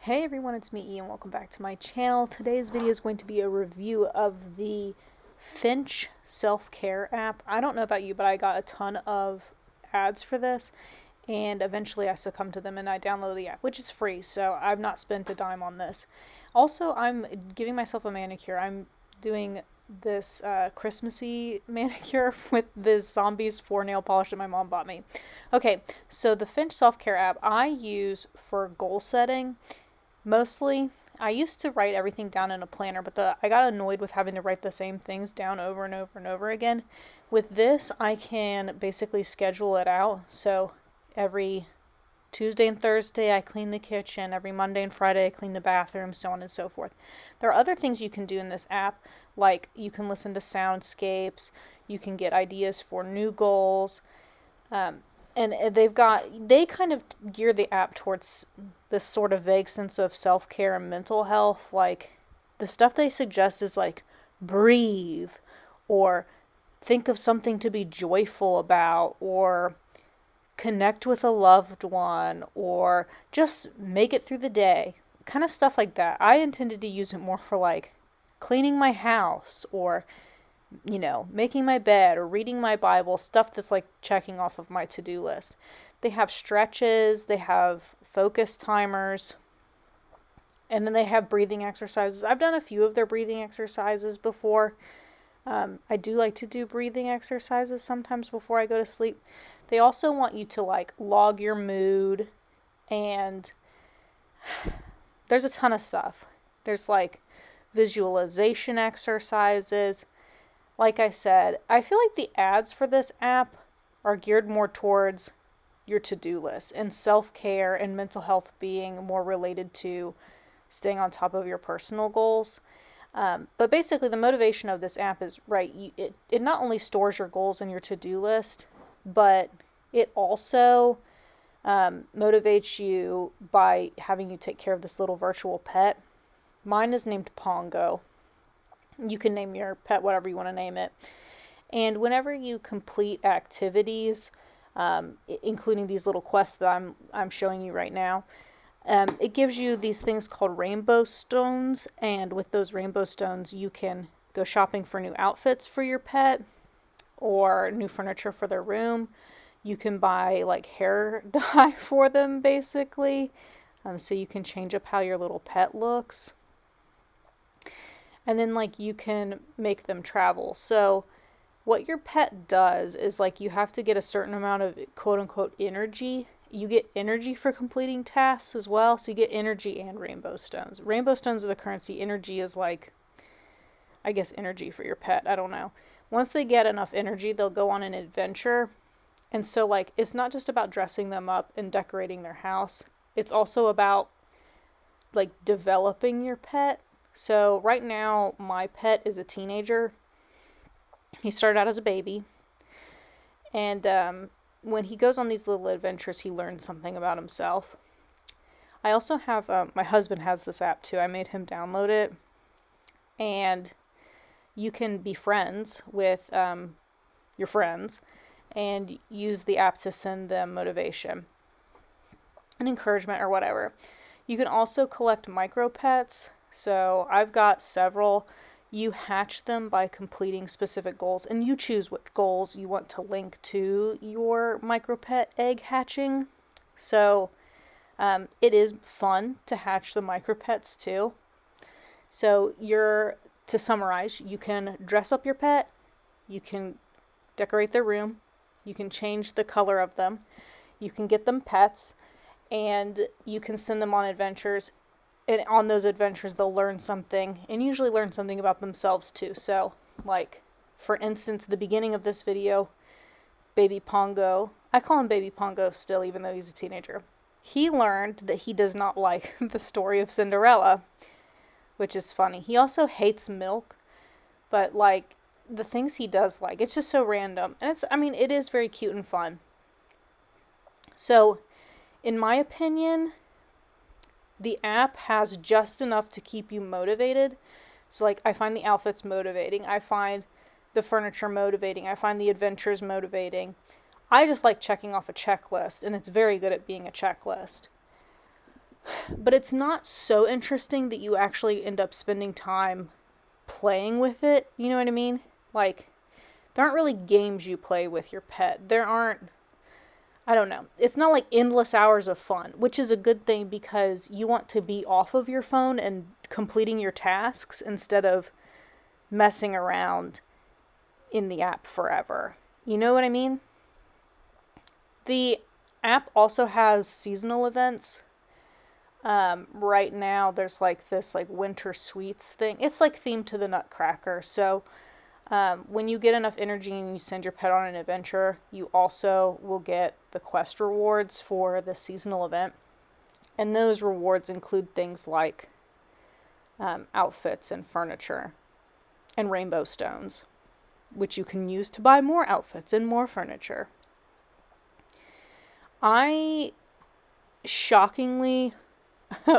Hey everyone, it's me E and welcome back to my channel. Today's video is going to be a review of the Finch self-care app. I don't know about you, but I got a ton of ads for this and eventually I succumbed to them and I downloaded the app, which is free, so I've not spent a dime on this. Also, I'm giving myself a manicure. I'm doing this Christmassy manicure with this Zombies 4 nail polish that my mom bought me. Okay, so the Finch self-care app I use for goal setting. Mostly, I used to write everything down in a planner, but I got annoyed with having to write the same things down over and over and over again. With this, I can basically schedule it out. So every Tuesday and Thursday, I clean the kitchen. Every Monday and Friday, I clean the bathroom, so on and so forth. There are other things you can do in this app, like you can listen to soundscapes, you can get ideas for new goals, and they kind of gear the app towards this sort of vague sense of self-care and mental health. Like, the stuff they suggest is like, breathe, or think of something to be joyful about, or connect with a loved one, or just make it through the day. Kind of stuff like that. I intended to use it more for like cleaning my house, or making my bed or reading my Bible, stuff that's like checking off of my to-do list. They have stretches, they have focus timers, and then they have breathing exercises. I've done a few of their breathing exercises before. I do like to do breathing exercises sometimes before I go to sleep. They also want you to like log your mood, and there's a ton of stuff. There's like visualization exercises. Like I said, I feel like the ads for this app are geared more towards your to-do list, and self-care and mental health being more related to staying on top of your personal goals. But basically, the motivation of this app is, right, it not only stores your goals in your to-do list, but it also motivates you by having you take care of this little virtual pet. Mine is named Pongo. You can name your pet whatever you want to name it. And whenever you complete activities, including these little quests that I'm showing you right now, it gives you these things called rainbow stones. And with those rainbow stones, you can go shopping for new outfits for your pet or new furniture for their room. You can buy like hair dye for them, basically. So you can change up how your little pet looks. And then like you can make them travel. So what your pet does is like you have to get a certain amount of quote unquote energy. You get energy for completing tasks as well. So you get energy and rainbow stones. Rainbow stones are the currency. Energy is like, I guess, energy for your pet. I don't know. Once they get enough energy, they'll go on an adventure. And so like it's not just about dressing them up and decorating their house. It's also about like developing your pet. So right now, my pet is a teenager. He started out as a baby. And when he goes on these little adventures, he learns something about himself. I also have, my husband has this app too. I made him download it. And you can be friends with your friends and use the app to send them motivation and encouragement or whatever. You can also collect micro pets. So I've got several. You hatch them by completing specific goals, and you choose what goals you want to link to your micro pet egg hatching. So it is fun to hatch the micro pets too. So to summarize, you can dress up your pet, you can decorate their room, you can change the color of them, you can get them pets, and you can send them on adventures. And on those adventures, they'll learn something, and usually learn something about themselves too. So, like, for instance, the beginning of this video, Baby Pongo, I call him Baby Pongo still, even though he's a teenager. He learned that he does not like the story of Cinderella, which is funny. He also hates milk, but, like, the things he does like, it's just so random. And it is very cute and fun. So, in my opinion, the app has just enough to keep you motivated. So like I find the outfits motivating. I find the furniture motivating. I find the adventures motivating. I just like checking off a checklist, and it's very good at being a checklist. But it's not so interesting that you actually end up spending time playing with it. You know what I mean? Like, there aren't really games you play with your pet. There aren't, I don't know. It's not like endless hours of fun, which is a good thing because you want to be off of your phone and completing your tasks instead of messing around in the app forever. You know what I mean? The app also has seasonal events. Right now there's like this like winter sweets thing. It's like themed to the Nutcracker. So when you get enough energy and you send your pet on an adventure, you also will get the quest rewards for the seasonal event. And those rewards include things like outfits and furniture and rainbow stones, which you can use to buy more outfits and more furniture. I shockingly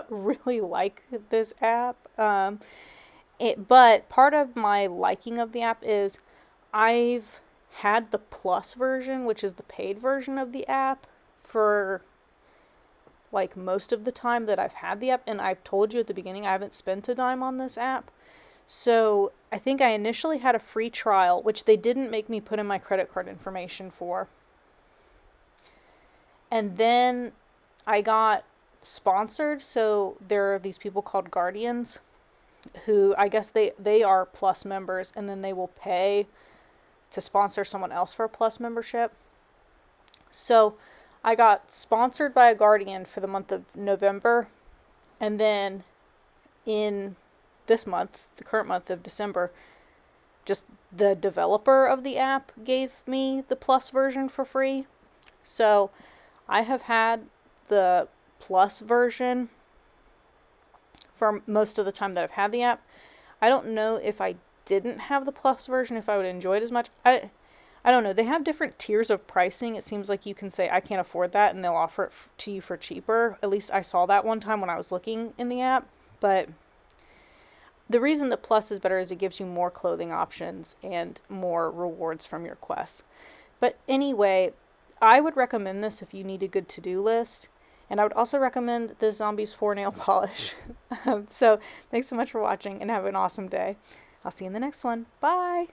really like this app. But part of my liking of the app is I've had the plus version, which is the paid version of the app, for like most of the time that I've had the app. And I've told you at the beginning, I haven't spent a dime on this app. So I think I initially had a free trial, which they didn't make me put in my credit card information for. And then I got sponsored. So there are these people called Guardians who I guess they are plus members, and then they will pay to sponsor someone else for a plus membership. So I got sponsored by a Guardian for the month of November, and then in this month, the current month of December, just the developer of the app gave me the plus version for free. So I have had the plus version for most of the time that I've had the app. I don't know if I didn't have the plus version, if I would enjoy it as much. I don't know. They have different tiers of pricing. It seems like you can say, I can't afford that, and they'll offer it to you for cheaper. At least I saw that one time when I was looking in the app. But the reason that plus is better is it gives you more clothing options and more rewards from your quests. But anyway, I would recommend this if you need a good to-do list. And I would also recommend the Zombies 4 nail polish. So thanks so much for watching and have an awesome day. I'll see you in the next one. Bye!